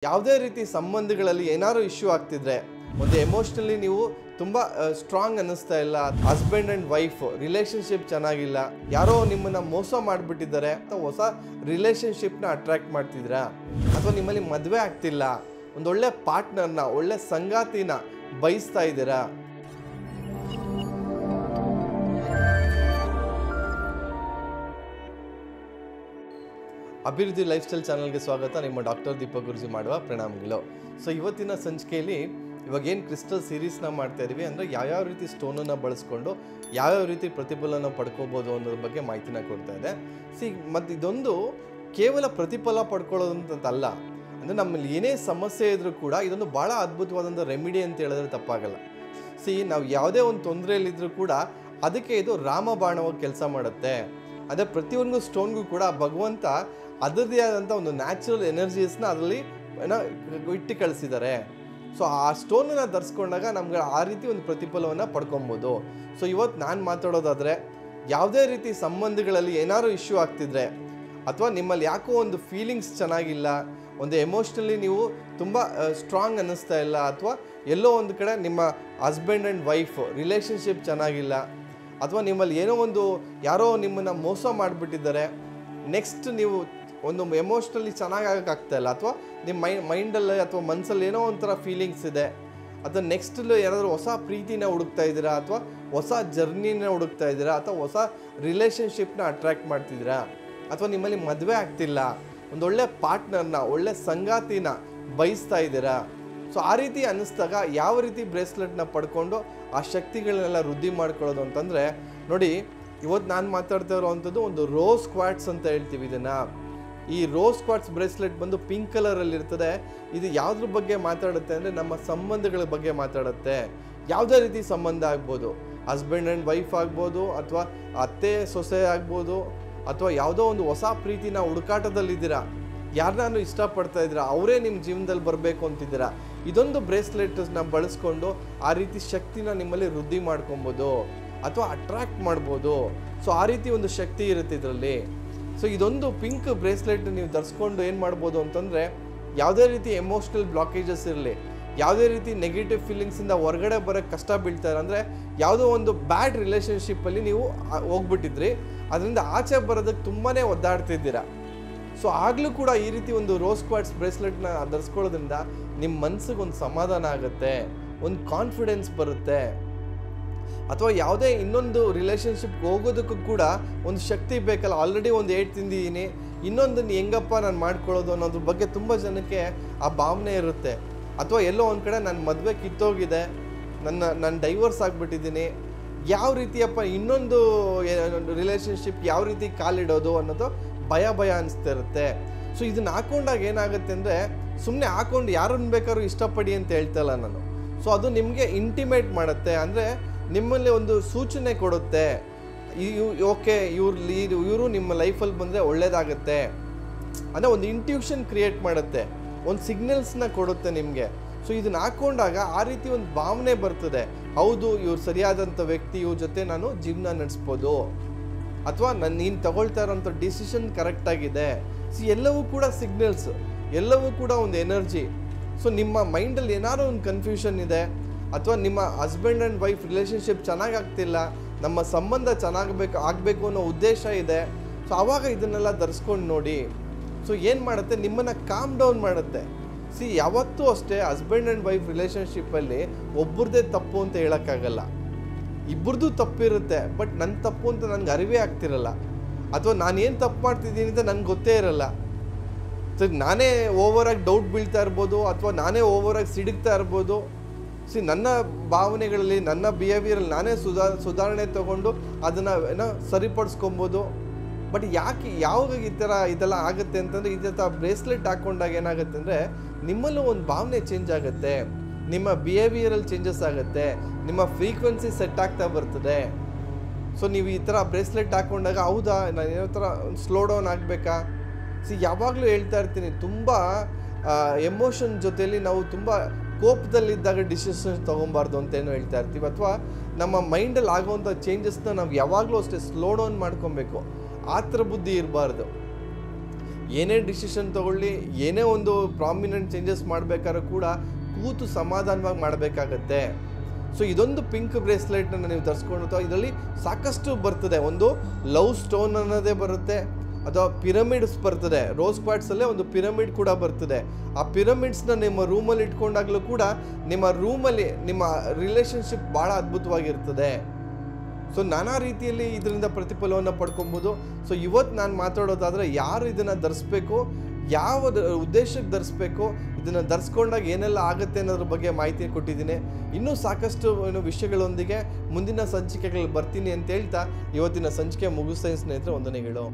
ಯಾವುದೇ ರೀತಿ ಸಂಬಂಧಗಳಲ್ಲಿ ಏನಾದರೂ ಇಶ್ಯೂ ಆಗ್ತಿದ್ರೆ ಒಂದು ಎಮೋಷನಲಿ ನೀವು ತುಂಬ ಸ್ಟ್ರಾಂಗ್ ಅನ್ನಿಸ್ತಾ ಇಲ್ಲ, ಹಸ್ಬೆಂಡ್ ಆ್ಯಂಡ್ ವೈಫ್ ರಿಲೇಷನ್ಶಿಪ್ ಚೆನ್ನಾಗಿಲ್ಲ, ಯಾರೋ ನಿಮ್ಮನ್ನು ಮೋಸ ಮಾಡಿಬಿಟ್ಟಿದ್ದಾರೆ ಅಥವಾ ಹೊಸ ರಿಲೇಷನ್ಶಿಪ್ನ ಅಟ್ರ್ಯಾಕ್ಟ್ ಮಾಡ್ತಿದ್ದೀರಾ, ಅಥವಾ ನಿಮ್ಮಲ್ಲಿ ಮದುವೆ ಆಗ್ತಿಲ್ಲ, ಒಂದೊಳ್ಳೆ ಪಾರ್ಟ್ನರ್ನ ಒಳ್ಳೆ ಸಂಗಾತಿನ ಬಯಸ್ತಾ ಇದ್ದೀರಾ. ಅಭಿವೃದ್ಧಿ ಲೈಫ್ ಸ್ಟೈಲ್ ಚಾನಲ್ಗೆ ಸ್ವಾಗತ. ನಿಮ್ಮ ಡಾಕ್ಟರ್ ದೀಪಕ್ ಗುರುಜಿ ಮಾಡುವ ಪ್ರಣಾಮಗಳು. ಸೊ ಇವತ್ತಿನ ಸಂಚಿಕೆಯಲ್ಲಿ ಇವಾಗೇನು ಕ್ರಿಸ್ಟಲ್ ಸೀರೀಸ್ನ ಮಾಡ್ತಾ ಇದೀವಿ ಅಂದರೆ ಯಾವ್ಯಾವ ರೀತಿ ಸ್ಟೋನನ್ನು ಬಳಸ್ಕೊಂಡು ಯಾವ್ಯಾವ ರೀತಿ ಪ್ರತಿಫಲನ ಪಡ್ಕೋಬೋದು ಅನ್ನೋದ್ರ ಬಗ್ಗೆ ಮಾಹಿತಿನ ಕೊಡ್ತಾ ಇದೆ. ಮತ್ತು ಇದೊಂದು ಕೇವಲ ಪ್ರತಿಫಲ ಪಡ್ಕೊಳ್ಳೋದಂತಲ್ಲ, ಅಂದರೆ ನಮ್ಮಲ್ಲಿ ಏನೇ ಸಮಸ್ಯೆ ಇದ್ರೂ ಕೂಡ ಇದೊಂದು ಭಾಳ ಅದ್ಭುತವಾದಂಥ ರೆಮಿಡಿ ಅಂತ ಹೇಳಿದ್ರೆ ತಪ್ಪಾಗಲ್ಲ. ನಾವು ಯಾವುದೇ ಒಂದು ತೊಂದರೆಯಲ್ಲಿದ್ದರೂ ಕೂಡ ಅದಕ್ಕೆ ಇದು ರಾಮಬಾಣವಾಗಿ ಕೆಲಸ ಮಾಡುತ್ತೆ. ಅದೇ ಪ್ರತಿಯೊಂದು ಸ್ಟೋನ್ಗೂ ಕೂಡ ಭಗವಂತ ಅದರದೇ ಆದಂಥ ಒಂದು ನ್ಯಾಚುರಲ್ ಎನರ್ಜೀಸ್ನ ಅದರಲ್ಲಿ ಇಟ್ಟು ಕಳಿಸಿದ್ದಾರೆ. ಸೊ ಆ ಸ್ಟೋನನ್ನು ಧರಿಸ್ಕೊಂಡಾಗ ನಮ್ಗೆ ಆ ರೀತಿ ಒಂದು ಪ್ರತಿಫಲವನ್ನು ಪಡ್ಕೊಬೋದು. ಸೊ ಇವತ್ತು ನಾನು ಮಾತಾಡೋದಾದರೆ, ಯಾವುದೇ ರೀತಿ ಸಂಬಂಧಗಳಲ್ಲಿ ಏನಾದರೂ ಇಶ್ಯೂ ಆಗ್ತಿದ್ರೆ, ಅಥವಾ ನಿಮ್ಮಲ್ಲಿ ಯಾಕೋ ಒಂದು ಫೀಲಿಂಗ್ಸ್ ಚೆನ್ನಾಗಿಲ್ಲ, ಒಂದು ಎಮೋಷ್ನಲಿ ನೀವು ತುಂಬ ಸ್ಟ್ರಾಂಗ್ ಅನ್ನಿಸ್ತಾ ಇಲ್ಲ, ಅಥವಾ ಎಲ್ಲೋ ಒಂದು ಕಡೆ ನಿಮ್ಮ ಹಸ್ಬೆಂಡ್ ಆ್ಯಂಡ್ ವೈಫ್ ರಿಲೇಷನ್ಶಿಪ್ ಚೆನ್ನಾಗಿಲ್ಲ, ಅಥವಾ ನಿಮ್ಮಲ್ಲಿ ಏನೋ ಒಂದು ಯಾರೋ ನಿಮ್ಮನ್ನು ಮೋಸ ಮಾಡಿಬಿಟ್ಟಿದ್ದಾರೆ, ನೆಕ್ಸ್ಟ್ ನೀವು ಒಂದು ಎಮೋಷ್ನಲಿ ಚೆನ್ನಾಗಾಗಕ್ಕಾಗ್ತಾಯಿಲ್ಲ, ಅಥವಾ ನಿಮ್ಮ ಮೈಂಡಲ್ಲಿ ಅಥವಾ ಮನಸ್ಸಲ್ಲಿ ಏನೋ ಒಂಥರ ಫೀಲಿಂಗ್ಸ್ ಇದೆ, ಅಥವಾ ನೆಕ್ಸ್ಟಲ್ಲಿ ಏನಾದರೂ ಹೊಸ ಪ್ರೀತಿನ ಹುಡುಕ್ತಾ ಇದ್ದೀರಾ, ಅಥವಾ ಹೊಸ ಜರ್ನಿನ ಹುಡುಕ್ತಾ ಇದ್ದೀರಾ, ಅಥವಾ ಹೊಸ ರಿಲೇಷನ್ಶಿಪ್ನ ಅಟ್ರ್ಯಾಕ್ಟ್ ಮಾಡ್ತಿದ್ದೀರಾ, ಅಥವಾ ನಿಮ್ಮಲ್ಲಿ ಮದುವೆ ಆಗ್ತಿಲ್ಲ, ಒಂದೊಳ್ಳೆ ಪಾರ್ಟ್ನರ್ನ ಒಳ್ಳೆ ಸಂಗಾತಿನ ಬಯಸ್ತಾ ಇದ್ದೀರಾ. ಸೊ ಆ ರೀತಿ ಅನ್ನಿಸ್ದಾಗ ಯಾವ ರೀತಿ ಬ್ರೇಸ್ಲೆಟ್ನ ಪಡ್ಕೊಂಡು ಆ ಶಕ್ತಿಗಳನ್ನೆಲ್ಲ ವೃದ್ಧಿ ಮಾಡ್ಕೊಳ್ಳೋದು ಅಂತಂದರೆ, ನೋಡಿ ಇವತ್ತು ನಾನು ಮಾತಾಡ್ತಾ ಇರೋವಂಥದ್ದು ಒಂದು ರೋಸ್ ಕ್ವಾಟ್ಸ್ ಅಂತ ಹೇಳ್ತೀವಿ ಇದನ್ನು. ಈ ರೋಸ್ ಕ್ವಾಟ್ಸ್ ಬ್ರೇಸ್ಲೆಟ್ ಬಂದು ಪಿಂಕ್ ಕಲರಲ್ಲಿ ಇರ್ತದೆ. ಇದು ಯಾವುದ್ರ ಬಗ್ಗೆ ಮಾತಾಡುತ್ತೆ ಅಂದರೆ ನಮ್ಮ ಸಂಬಂಧಗಳ ಬಗ್ಗೆ ಮಾತಾಡುತ್ತೆ. ಯಾವುದೇ ರೀತಿ ಸಂಬಂಧ ಆಗ್ಬೋದು, ಹಸ್ಬೆಂಡ್ ಆ್ಯಂಡ್ ವೈಫ್ ಆಗ್ಬೋದು, ಅಥವಾ ಅತ್ತೆ ಸೊಸೆ ಆಗ್ಬೋದು, ಅಥವಾ ಯಾವುದೋ ಒಂದು ಹೊಸ ಪ್ರೀತಿನ ಹುಡುಕಾಟದಲ್ಲಿದ್ದೀರಾ, ಯಾರನ್ನಾನು ಇಷ್ಟಪಡ್ತಾ ಇದ್ದೀರಾ, ಅವರೇ ನಿಮ್ಮ ಜೀವನದಲ್ಲಿ ಬರಬೇಕು ಅಂತಿದ್ದೀರಾ, ಇದೊಂದು ಬ್ರೇಸ್ಲೆಟ್ನ ಬಳಸ್ಕೊಂಡು ಆ ರೀತಿ ಶಕ್ತಿನ ನಿಮ್ಮಲ್ಲಿ ವೃದ್ಧಿ ಮಾಡ್ಕೊಬೋದು ಅಥವಾ ಅಟ್ರ್ಯಾಕ್ಟ್ ಮಾಡ್ಬೋದು. ಸೊ ಆ ರೀತಿ ಒಂದು ಶಕ್ತಿ ಇರುತ್ತೆ ಇದರಲ್ಲಿ. ಸೊ ಇದೊಂದು ಪಿಂಕ್ ಬ್ರೇಸ್ಲೆಟ್ ನೀವು ಧರಿಸ್ಕೊಂಡು ಏನು ಮಾಡ್ಬೋದು ಅಂತಂದರೆ, ಯಾವುದೇ ರೀತಿ ಎಮೋಷ್ನಲ್ ಬ್ಲಾಕೇಜಸ್ ಇರಲಿ, ಯಾವುದೇ ರೀತಿ ನೆಗೆಟಿವ್ ಫೀಲಿಂಗ್ಸಿಂದ ಹೊರಗಡೆ ಬರೋಕ್ಕೆ ಕಷ್ಟ ಬೀಳ್ತಾರೆ, ಅಂದರೆ ಯಾವುದೋ ಒಂದು ಬ್ಯಾಡ್ ರಿಲೇಷನ್ಶಿಪ್ಪಲ್ಲಿ ನೀವು ಹೋಗ್ಬಿಟ್ಟಿದ್ರಿ, ಅದರಿಂದ ಆಚೆ ಬರೋದಕ್ಕೆ ತುಂಬಾ ಒದ್ದಾಡ್ತಿದ್ದೀರಾ. ಸೊ ಆಗಲೂ ಕೂಡ ಈ ರೀತಿ ಒಂದು ರೋಸ್ ಕ್ವಾಟ್ಸ್ ಬ್ರೇಸ್ಲೆಟ್ನ ಧರಿಸ್ಕೊಳ್ಳೋದ್ರಿಂದ ನಿಮ್ಮ ಮನಸ್ಸಿಗೆ ಒಂದು ಸಮಾಧಾನ ಆಗುತ್ತೆ, ಒಂದು ಕಾನ್ಫಿಡೆನ್ಸ್ ಬರುತ್ತೆ, ಅಥವಾ ಯಾವುದೇ ಇನ್ನೊಂದು ರಿಲೇಷನ್ಶಿಪ್ಗೆ ಹೋಗೋದಕ್ಕೂ ಕೂಡ ಒಂದು ಶಕ್ತಿ ಬೇಕಲ್ಲ. ಆಲ್ರೆಡಿ ಒಂದು ಏಟ್ ತಿಂದಿದ್ದೀನಿ, ಇನ್ನೊಂದನ್ನು ಹೆಂಗಪ್ಪ ನಾನು ಮಾಡ್ಕೊಳ್ಳೋದು ಅನ್ನೋದ್ರ ಬಗ್ಗೆ ತುಂಬ ಜನಕ್ಕೆ ಆ ಭಾವನೆ ಇರುತ್ತೆ. ಅಥವಾ ಎಲ್ಲೋ ಒಂದು ಕಡೆ ನನ್ನ ಮದುವೆ ಕಿತ್ತೋಗಿದೆ, ನಾನು ಡೈವರ್ಸ್ ಆಗಿಬಿಟ್ಟಿದ್ದೀನಿ, ಯಾವ ರೀತಿಯಪ್ಪ ಇನ್ನೊಂದು ರಿಲೇಷನ್ಶಿಪ್ ಯಾವ ರೀತಿ ಕಾಲಿಡೋದು ಅನ್ನೋದು ಭಯ ಅನಿಸ್ತಾ ಇರುತ್ತೆ. ಸೊ ಇದನ್ನು ಹಾಕೊಂಡಾಗ ಏನಾಗುತ್ತೆ ಅಂದರೆ, ಸುಮ್ಮನೆ ಹಾಕೊಂಡು ಯಾರನ್ನು ಬೇಕಾದ್ರೂ ಇಷ್ಟಪಡಿ ಅಂತ ಹೇಳ್ತಲ್ಲ ನಾನು. ಸೊ ಅದು ನಿಮಗೆ ಇಂಟಿಮೇಟ್ ಮಾಡುತ್ತೆ, ಅಂದರೆ ನಿಮ್ಮಲ್ಲಿ ಒಂದು ಸೂಚನೆ ಕೊಡುತ್ತೆ, ಓಕೆ ಇವರು ನಿಮ್ಮ ಲೈಫಲ್ಲಿ ಬಂದರೆ ಒಳ್ಳೇದಾಗುತ್ತೆ, ಅಂದರೆ ಒಂದು ಇಂಟ್ಯೂಷನ್ ಕ್ರಿಯೇಟ್ ಮಾಡುತ್ತೆ, ಒಂದು ಸಿಗ್ನಲ್ಸ್ನ ಕೊಡುತ್ತೆ ನಿಮಗೆ. ಸೊ ಇದನ್ನು ಹಾಕ್ಕೊಂಡಾಗ ಆ ರೀತಿ ಒಂದು ಭಾವನೆ ಬರ್ತದೆ, ಹೌದು ಇವ್ರು ಸರಿಯಾದಂಥ ವ್ಯಕ್ತಿ, ಇವ್ರ ಜೊತೆ ನಾನು ಜೀವನ ನಡೆಸ್ಬೋದು, ಅಥವಾ ನೀನು ತಗೊಳ್ತಾ ಇರೋಂಥ ಡಿಸಿಷನ್ ಕರೆಕ್ಟಾಗಿದೆ. ಎಲ್ಲವೂ ಕೂಡ ಸಿಗ್ನಲ್ಸ್, ಎಲ್ಲವೂ ಕೂಡ ಒಂದು ಎನರ್ಜಿ. ಸೊ ನಿಮ್ಮ ಮೈಂಡಲ್ಲಿ ಏನಾದರೂ ಒಂದು ಕನ್ಫ್ಯೂಷನ್ ಇದೆ, ಅಥವಾ ನಿಮ್ಮ ಹಸ್ಬೆಂಡ್ ಆ್ಯಂಡ್ ವೈಫ್ ರಿಲೇಷನ್ಶಿಪ್ ಚೆನ್ನಾಗಾಗ್ತಿಲ್ಲ, ನಮ್ಮ ಸಂಬಂಧ ಆಗಬೇಕು ಅನ್ನೋ ಉದ್ದೇಶ ಇದೆ. ಸೊ ಆವಾಗ ಇದನ್ನೆಲ್ಲ ಧರಿಸ್ಕೊಂಡು ನೋಡಿ. ಸೊ ಏನು ಮಾಡುತ್ತೆ, ನಿಮ್ಮನ್ನು ಕಾಮ್ ಡೌನ್ ಮಾಡುತ್ತೆ. ಯಾವತ್ತೂ ಅಷ್ಟೇ ಹಸ್ಬೆಂಡ್ ಆ್ಯಂಡ್ ವೈಫ್ ರಿಲೇಷನ್ಶಿಪ್ಪಲ್ಲಿ ಒಬ್ಬರದೇ ತಪ್ಪು ಅಂತ ಹೇಳೋಕ್ಕಾಗಲ್ಲ, ಇಬ್ಬರದು ತಪ್ಪಿರುತ್ತೆ. ಬಟ್ ನನ್ನ ತಪ್ಪು ಅಂತ ನನಗೆ ಅರಿವೇ ಆಗ್ತಿರಲ್ಲ, ಅಥವಾ ನಾನೇನು ತಪ್ಪು ಮಾಡ್ತಿದ್ದೀನಿ ಅಂತ ನನಗೆ ಗೊತ್ತೇ ಇರಲ್ಲ. ಸೊ ನಾನೇ ಓವರಾಗಿ ಡೌಟ್ ಬೀಳ್ತಾ ಇರ್ಬೋದು, ಅಥವಾ ನಾನೇ ಓವರಾಗಿ ಸಿಡುಕ್ತಾ ಇರ್ಬೋದು. ನನ್ನ ಭಾವನೆಗಳಲ್ಲಿ, ನನ್ನ ಬಿಹೇವಿಯರಲ್ಲಿ ನಾನೇ ಸುಧಾರಣೆ ತೊಗೊಂಡು ಅದನ್ನು ಸರಿಪಡಿಸ್ಕೊಬೋದು. ಬಟ್ ಯಾವಾಗ ಇದೆಲ್ಲ ಆಗುತ್ತೆ ಅಂತಂದರೆ, ಇದೇ ಥರ ಬ್ರೇಸ್ಲೆಟ್ ಹಾಕ್ಕೊಂಡಾಗ ಏನಾಗುತ್ತೆ ಅಂದರೆ, ನಿಮ್ಮಲ್ಲೂ ಒಂದು ಭಾವನೆ ಚೇಂಜ್ ಆಗುತ್ತೆ, ನಿಮ್ಮ ಬಿಹೇವಿಯರಲ್ಲಿ ಚೇಂಜಸ್ ಆಗುತ್ತೆ, ನಿಮ್ಮ ಫ್ರೀಕ್ವೆನ್ಸಿ ಸೆಟ್ ಆಗ್ತಾ ಬರ್ತದೆ. ಸೊ ನೀವು ಈ ಥರ ಬ್ರೇಸ್ಲೆಟ್ ಹಾಕ್ಕೊಂಡಾಗ, ಹೌದಾ ನಾನು ಏನೋ ಥರ ಸ್ಲೋ ಡೌನ್ ಆಗಬೇಕಾ. ಯಾವಾಗಲೂ ಹೇಳ್ತಾ ಇರ್ತೀನಿ, ತುಂಬ ಎಮೋಷನ್ ಜೊತೆಯಲ್ಲಿ ನಾವು ತುಂಬ ಕೋಪದಲ್ಲಿದ್ದಾಗ ಡಿಸಿಷನ್ಸ್ ತೊಗೊಬಾರ್ದು ಅಂತೇನು ಹೇಳ್ತಾ ಇರ್ತೀವಿ, ಅಥವಾ ನಮ್ಮ ಮೈಂಡಲ್ಲಿ ಆಗುವಂಥ ಚೇಂಜಸ್ನ ನಾವು ಯಾವಾಗಲೂ ಅಷ್ಟೇ ಸ್ಲೋ ಡೌನ್ ಮಾಡ್ಕೊಬೇಕು, ಆ ಥರ ಬುದ್ಧಿ ಇರಬಾರ್ದು. ಏನೇ ಡಿಸಿಷನ್ ತೊಗೊಳ್ಳಿ, ಏನೇ ಒಂದು ಪ್ರಾಮಿನೆಂಟ್ ಚೇಂಜಸ್ ಮಾಡಬೇಕಾದ್ರೂ ಕೂಡ ಕೂತು ಸಮಾಧಾನವಾಗಿ ಮಾಡಬೇಕಾಗತ್ತೆ. ಸೊ ಇದೊಂದು ಪಿಂಕ್ ಬ್ರೇಸ್ಲೆಟ್ನ ನೀವು ಧರಿಸ್ಕೊಂಡು ಇದರಲ್ಲಿ ಸಾಕಷ್ಟು ಬರ್ತದೆ. ಒಂದು ಲವ್ ಸ್ಟೋನ್ ಅನ್ನೋದೇ ಬರುತ್ತೆ, ಅಥವಾ ಪಿರಮಿಡ್ಸ್ ಬರ್ತದೆ. ರೋಸ್ ಕ್ವಾರ್ಟ್ಸಲ್ಲೇ ಒಂದು ಪಿರಮಿಡ್ ಕೂಡ ಬರ್ತದೆ. ಆ ಪಿರಮಿಡ್ಸ್ನ ನಿಮ್ಮ ರೂಮಲ್ಲಿ ಇಟ್ಕೊಂಡಾಗಲೂ ಕೂಡ ನಿಮ್ಮ ರೂಮಲ್ಲಿ ನಿಮ್ಮ ರಿಲೇಷನ್ಶಿಪ್ ಭಾಳ ಅದ್ಭುತವಾಗಿರ್ತದೆ. ಸೊ ನಾನಾ ರೀತಿಯಲ್ಲಿ ಇದರಿಂದ ಪ್ರತಿಫಲವನ್ನು ಪಡ್ಕೊಬೋದು. ಸೊ ಇವತ್ತು ನಾನು ಮಾತಾಡೋದಾದರೆ ಯಾರು ಇದನ್ನು ಧರಿಸ್ಬೇಕು, ಯಾವ ಉದ್ದೇಶಕ್ಕೆ ಧರಿಸ್ಬೇಕು, ಇದನ್ನು ಧರಿಸ್ಕೊಂಡಾಗ ಏನೆಲ್ಲ ಆಗುತ್ತೆ ಅನ್ನೋದ್ರ ಬಗ್ಗೆ ಮಾಹಿತಿ ಕೊಟ್ಟಿದ್ದೀನಿ. ಇನ್ನೂ ಸಾಕಷ್ಟು ವಿಷಯಗಳೊಂದಿಗೆ ಮುಂದಿನ ಸಂಚಿಕೆಗಳಲ್ಲಿ ಬರ್ತೀನಿ ಅಂತ ಹೇಳ್ತಾ ಇವತ್ತಿನ ಸಂಚಿಕೆ ಮುಗಿಸ್ತಾ ಸ್ನೇಹಿತರೆ, ವಂದನೆಗಳು.